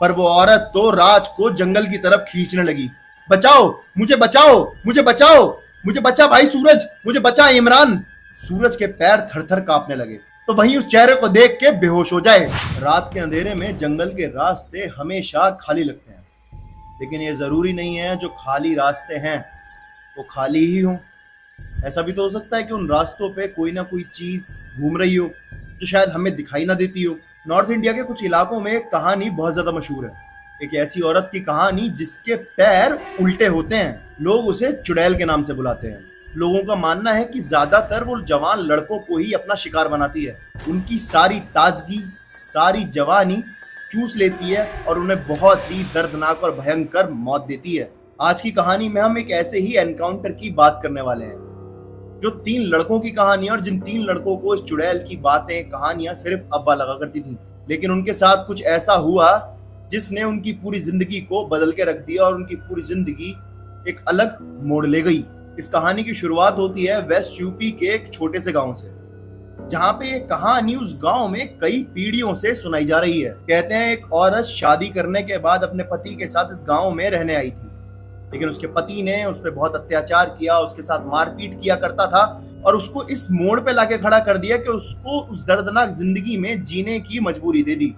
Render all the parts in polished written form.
पर वो औरत तो राज को जंगल की तरफ खींचने लगी। बचाओ, मुझे बचाओ, मुझे बचाओ, मुझे बचा भाई सूरज, मुझे बचा इमरान। सूरज के पैर थर थर कांपने लगे तो वहीं उस चेहरे को देख के बेहोश हो जाए। रात के अंधेरे में जंगल के रास्ते हमेशा खाली लगते हैं, लेकिन ये जरूरी नहीं है जो खाली रास्ते हैं वो खाली ही हों। ऐसा भी तो हो सकता है कि उन रास्तों पे कोई ना कोई चीज घूम रही हो जो शायद हमें दिखाई ना देती हो। नॉर्थ इंडिया के कुछ इलाकों में एक कहानी बहुत ज्यादा मशहूर है, एक ऐसी औरत की कहानी जिसके पैर उल्टे होते हैं। लोग उसे चुड़ैल के नाम से बुलाते हैं। लोगों का मानना है कि ज्यादातर वो जवान लड़कों को ही अपना शिकार बनाती है। उनकी सारी ताजगी, सारी जवानी चूस लेती है और उन्हें बहुत ही दर्दनाक और भयंकर मौत देती है। आज की कहानी में हम एक ऐसे ही एनकाउंटर की बात करने वाले हैं जो 3 लड़कों की कहानी है, और जिन 3 लड़कों को इस चुड़ैल की बातें, कहानियां सिर्फ अब्बा लगा करती थी। लेकिन उनके साथ कुछ ऐसा हुआ जिसने उनकी पूरी जिंदगी को बदल के रख दिया और उनकी पूरी जिंदगी एक अलग मोड़ ले गई। इस कहानी की शुरुआत होती है वेस्ट यूपी के एक छोटे से गांव से, जहां पे ये कहानी उस गांव में कई पीढ़ियों से सुनाई जा रही है। कहते हैं एक औरत शादी करने के बाद अपने पति के साथ इस गांव में रहने आई थी, लेकिन उसके पति ने उस पर बहुत अत्याचार किया, उसके साथ मारपीट किया करता था और उसको इस मोड़ पे लाके खड़ा कर दिया कि उसको उस दर्दनाक जिंदगी में जीने की मजबूरी दे दी।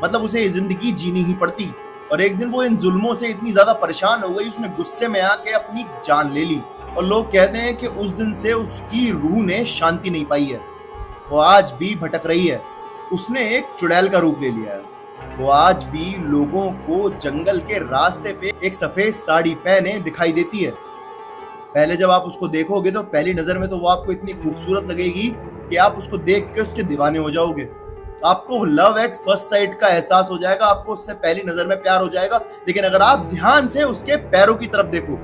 मतलब उसे ये जिंदगी जीनी ही पड़ती। और एक दिन वो इन जुल्मों से इतनी ज्यादा परेशान हो गई, उसने गुस्से में आके अपनी जान ले ली। और लोग कहते हैं कि उस दिन से उसकी रूह ने शांति नहीं पाई है, वो आज भी भटक रही है। उसने एक चुड़ैल का रूप ले लिया है। वो आज भी लोगों को जंगल के रास्ते पे एक सफेद साड़ी पहने दिखाई देती है। पहले जब आप उसको देखोगे तो पहली नजर में तो वो आपको इतनी खूबसूरत लगेगी कि आप उसको देख के उसके दीवाने हो जाओगे। आपको लव एट फर्स्ट साइट का एहसास हो जाएगा, आपको उससे पहली नजर में प्यार हो जाएगा। लेकिन अगर आप ध्यान से उसके पैरों की तरफ देखो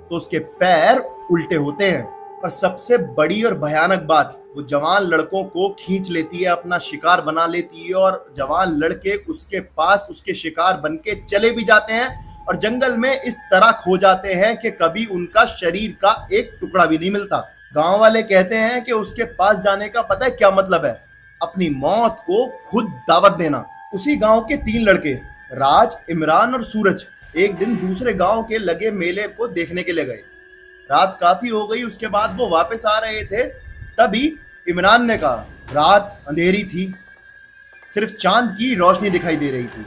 तो उसके पैर उल्टे होते हैं। और सबसे बड़ी और भयानक बात, वो जवान लड़कों को खींच लेती है, अपना शिकार बना लेती है और जवान लड़के उसके पास उसके शिकार बन के चले भी जाते हैं और जंगल में इस तरह खो जाते हैं कि कभी उनका शरीर का एक टुकड़ा भी नहीं मिलता। गांव वाले कहते हैं कि उसके पास जाने का पता है क्या मतलब है? अपनी मौत को खुद दावत देना। उसी गांव के 3 लड़के राज, इमरान और सूरज एक दिन दूसरे गांव के लगे मेले को देखने के लिए गए। रात काफी हो गई, उसके बाद वो वापस आ रहे थे, तभी इमरान ने कहा, रात अंधेरी थी, सिर्फ चांद की रोशनी दिखाई दे रही थी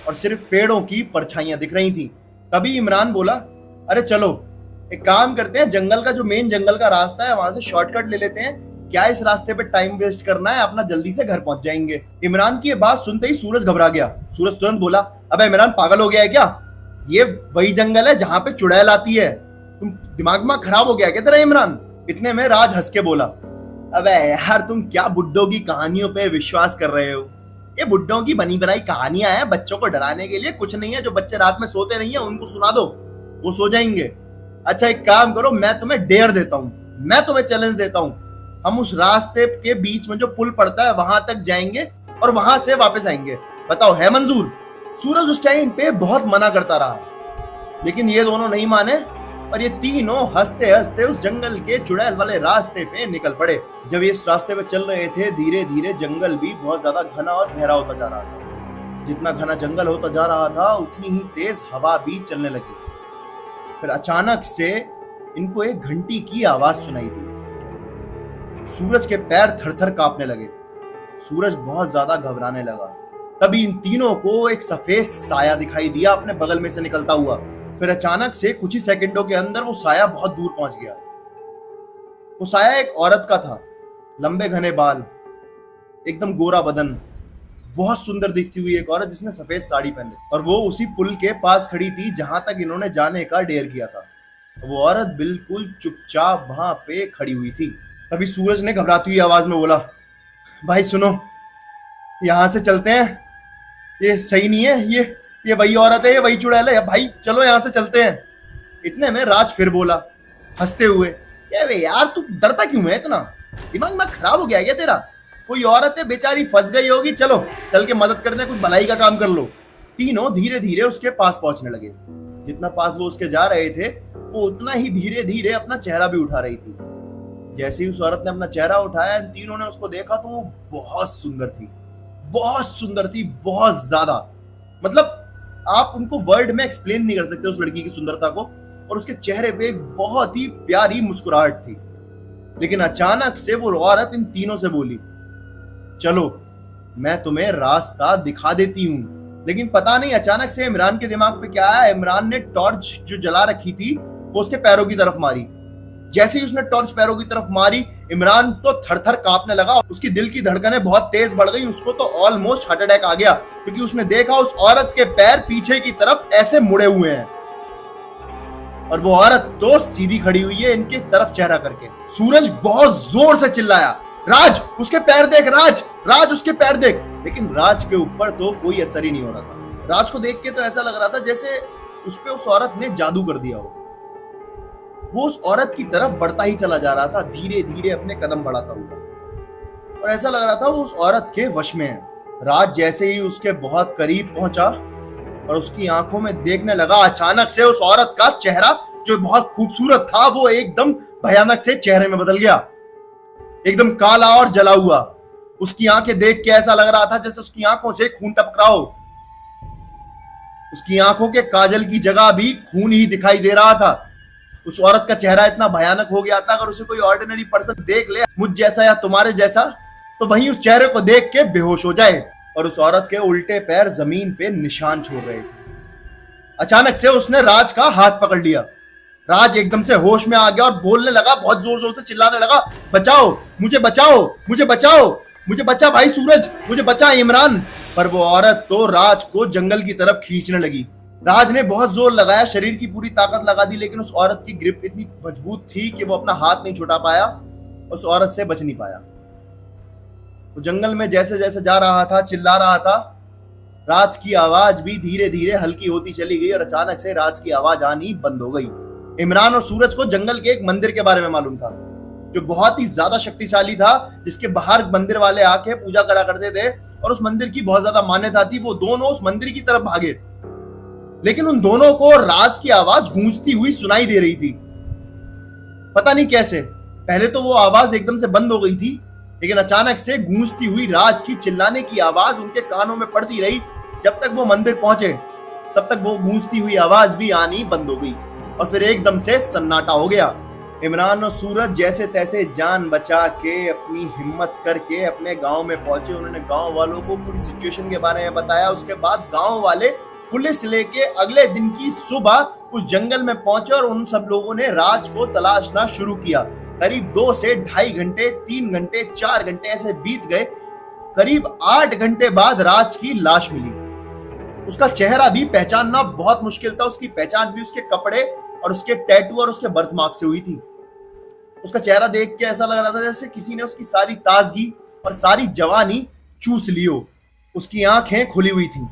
और सिर्फ पेड़ों की परछाइयां दिख रही थी। तभी इमरान बोला, अरे चलो एक काम करते हैं, जंगल का जो मेन जंगल का रास्ता है वहां से शॉर्टकट ले लेते हैं। क्या इस रास्ते पे टाइम वेस्ट करना है, अपना जल्दी से घर पहुंच जाएंगे। इमरान की ये बात सुनते ही सूरज घबरा गया। सूरज तुरंत बोला, अबे इमरान पागल हो गया है क्या? ये वही जंगल है जहां पे चुड़ैल आती है, तुम दिमाग में खराब हो गया क्या तेरा इमरान? इतने में राज हंस के बोला, अबे यार तुम क्या बुड्ढों की कहानियों पे विश्वास कर रहे हो? ये बुड्ढों की बनी बनाई कहानियां हैं, बच्चों को डराने के लिए, कुछ नहीं है। जो बच्चे रात में सोते नहीं है उनको सुना दो, वो सो जाएंगे। अच्छा एक काम करो, मैं तुम्हें डेयर देता हूँ, मैं तुम्हें चैलेंज देता हूँ, हम उस रास्ते के बीच में जो पुल पड़ता है वहां तक जाएंगे और वहां से वापस आएंगे। बताओ है मंजूर? सूरज उस टाइम पे बहुत मना करता रहा, लेकिन ये दोनों नहीं माने और ये तीनों हंसते हंसते उस जंगल के चुड़ैल वाले रास्ते पे निकल पड़े। जब ये इस रास्ते पे चल रहे थे, धीरे धीरे जंगल भी बहुत ज्यादा घना और गहरा होता जा रहा था। जितना घना जंगल होता जा रहा था उतनी ही तेज हवा भी चलने लगी। फिर अचानक से इनको एक घंटी की आवाज सुनाई दी। सूरज के पैर थर थर कांपने लगे। सूरज बहुत ज्यादा घबराने लगा। तभी इन तीनों को एक सफेद साया दिखाई दिया अपने बगल में से निकलता हुआ। फिर अचानक से कुछ ही सेकंडों के अंदर वो साया बहुत दूर पहुंच गया। वो साया एक औरत का था, लंबे घने बाल, एकदम गोरा बदन, बहुत सुंदर दिखती हुई एक औरत जिसने सफेद साड़ी पहनी, और वो उसी पुल के पास खड़ी थी जहां तक इन्होंने जाने का डेयर किया था। वो औरत बिल्कुल चुपचाप वहां पे खड़ी हुई थी। तभी सूरज ने घबराती हुई आवाज में बोला, भाई सुनो, यहां से चलते हैं, ये सही नहीं है, ये वही औरत है, ये वही चुड़ैल है, भाई चलो यहां से चलते हैं। इतने में राज फिर बोला हंसते हुए, यार तू डरता क्यों है इतना? दिमाग में खराब हो गया क्या तेरा? कोई औरत है बेचारी, फंस गई होगी, चलो चल के मदद करते हैं, कुछ भलाई का काम कर लो। तीनों धीरे धीरे उसके पास पहुंचने लगे। जितना पास वो उसके जा रहे थे वो उतना ही धीरे धीरे अपना चेहरा भी उठा रही थी। जैसे ही उस औरत ने अपना चेहरा उठाया, इन तीनों ने उसको देखा तो वो बहुत सुंदर थी, बहुत सुंदर थी, बहुत ज्यादा। मतलब आप उनको वर्ड में एक्सप्लेन नहीं कर सकते उस लड़की की सुंदरता को। और उसके चेहरे पे एक बहुत ही प्यारी मुस्कुराहट थी। लेकिन अचानक से वो औरत इन तीनों से बोली, चलो मैं तुम्हें रास्ता दिखा देती हूं। लेकिन पता नहीं अचानक से इमरान के दिमाग पे क्या आया, इमरान ने टॉर्च जो जला रखी थी वो उसके पैरों की तरफ मारी। जैसे ही उसने टॉर्च पैरों की तरफ मारी, इमरान तो थर-थर कांपने लगा। उसकी दिल की धड़कनें बहुत तेज बढ़ गई। उसको तो ऑलमोस्ट हार्ट अटैक आ गया, क्योंकि उसने देखा उस औरत के पैर पीछे की तरफ ऐसे मुड़े हुए हैं और वो औरत तो सीधी खड़ी हुई है इनके तरफ चेहरा करके। सूरज बहुत जोर से चिल्लाया, राज उसके पैर देख, राज राज उसके पैर देख। लेकिन राज के ऊपर तो कोई असर ही नहीं हो रहा था। राज को देख के तो ऐसा लग रहा था जैसे उस पे उस औरत ने जादू कर दिया हो। वो उस औरत की तरफ बढ़ता ही चला जा रहा था, धीरे धीरे अपने कदम बढ़ाता हुआ, और ऐसा लग रहा था वो उस औरत के वश में है। राज जैसे ही उसके बहुत करीब पहुंचा और उसकी आंखों में देखने लगा, अचानक से उस औरत का चेहरा जो बहुत खूबसूरत था वो एकदम भयानक से चेहरे में बदल गया, एकदम काला और जला हुआ। उसकी आंखें देख के ऐसा लग रहा था जैसे उसकी आंखों से खून टपक रहा हो। उसकी आंखों के काजल की जगह भी खून ही दिखाई दे रहा था। उस औरत का चेहरा इतना भयानक हो गया था, अगर उसे कोई ऑर्डिनरी पर्सन देख ले, मुझ जैसा या तुम्हारे जैसा, तो वहीं उस चेहरे को देख के बेहोश हो जाए। और उस औरत के उल्टे पैर जमीन पे निशान छोड़ रहे थे। अचानक से उसने राज का हाथ पकड़ लिया। राज एकदम से होश में आ गया और बोलने लगा, बहुत जोर जोर से चिल्लाने लगा, बचाओ मुझे, बचाओ मुझे, बचाओ मुझे, बचा भाई सूरज, मुझे बचा इमरान। पर वो औरत तो राज को जंगल की तरफ खींचने लगी। राज ने बहुत जोर लगाया, शरीर की पूरी ताकत लगा दी, लेकिन उस औरत की ग्रिप इतनी मजबूत थी कि वो अपना हाथ नहीं छुड़ा पाया, उस औरत से बच नहीं पाया। वो जंगल में जैसे जैसे जा रहा था, चिल्ला रहा था, राज की आवाज भी धीरे धीरे हल्की होती चली गई और अचानक से राज की आवाज आनी बंद हो गई। इमरान और सूरज को जंगल के एक मंदिर के बारे में मालूम था, जो बहुत ही ज्यादा शक्तिशाली था, जिसके बाहर मंदिर वाले आके पूजा करा करते थे और उस मंदिर की बहुत ज्यादा मान्यता थी। वो दोनों उस मंदिर की तरफ भागे, लेकिन उन दोनों को राज की आवाज गूंजती हुई सुनाई दे रही थी। पता नहीं कैसे, पहले तो वो आवाज एकदम से बंद हो गई थी, लेकिन अचानक से गूंजती हुई राज की चिल्लाने की आवाज उनके कानों में पड़ती रही। जब तक वो मंदिर पहुंचे तब तक वो गूंजती हुई आवाज भी आनी बंद हो गई और फिर एकदम से सन्नाटा हो गया। इमरान और सूरज जैसे तैसे जान बचा के, अपनी हिम्मत करके अपने गांव में पहुंचे। उन्होंने गांव वालों को पूरी सिचुएशन के बारे में बताया। उसके बाद गांव वाले पुलिस लेके अगले दिन की सुबह उस जंगल में पहुंचे और उन सब लोगों ने राज को तलाशना शुरू किया। करीब 2 से ढाई घंटे, 3 घंटे, 4 घंटे ऐसे बीत गए। करीब 8 घंटे बाद राज की लाश मिली। उसका चेहरा भी पहचानना बहुत मुश्किल था। उसकी पहचान भी उसके कपड़े और उसके टैटू और उसके बर्थमार्क से हुई थी। उसका चेहरा देख के ऐसा लग रहा था जैसे किसी ने उसकी सारी ताजगी और सारी जवानी चूस ली हो। उसकी आंखें खुली हुई थी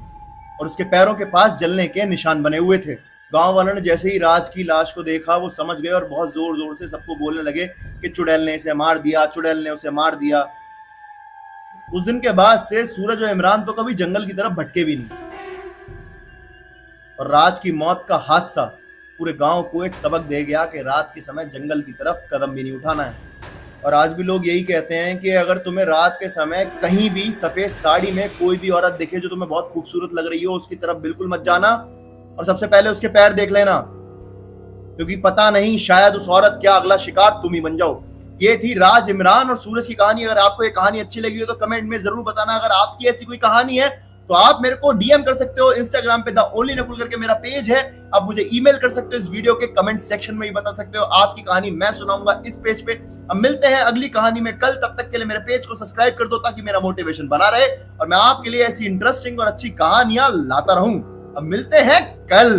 और उसके पैरों के पास जलने के निशान बने हुए थे। गांव वालों ने जैसे ही राज की लाश को देखा वो समझ गए और बहुत जोर जोर से सबको बोलने लगे कि चुड़ैल ने इसे मार दिया, चुड़ैल ने उसे मार दिया। उस दिन के बाद से सूरज और इमरान तो कभी जंगल की तरफ भटके भी नहीं और राज की मौत का हादसा पूरे गांव को एक सबक दे गया कि रात के समय जंगल की तरफ कदम भी नहीं उठाना है। और आज भी लोग यही कहते हैं कि अगर तुम्हें रात के समय कहीं भी सफेद साड़ी में कोई भी औरत दिखे जो तुम्हें बहुत खूबसूरत लग रही हो, उसकी तरफ बिल्कुल मत जाना और सबसे पहले उसके पैर देख लेना, क्योंकि पता नहीं शायद उस औरत क्या अगला शिकार तुम ही बन जाओ। ये थी राज, इमरान और सूरज की कहानी। अगर आपको ये कहानी अच्छी लगी हो तो कमेंट में जरूर बताना। अगर आपकी ऐसी कोई कहानी है तो आप मेरे को डीएम कर सकते हो। इंस्टाग्राम पे द ओनली नकुल करके मेरा पेज है, आप मुझे ईमेल कर सकते हो। इस वीडियो के कमेंट सेक्शन में ही बता सकते हो आपकी कहानी, मैं सुनाऊंगा इस पेज पे। अब मिलते हैं अगली कहानी में कल। तब तक के लिए मेरे पेज को सब्सक्राइब कर दो ताकि मेरा मोटिवेशन बना रहे और मैं आपके लिए ऐसी इंटरेस्टिंग और अच्छी कहानियां लाता रहूं। अब मिलते हैं कल।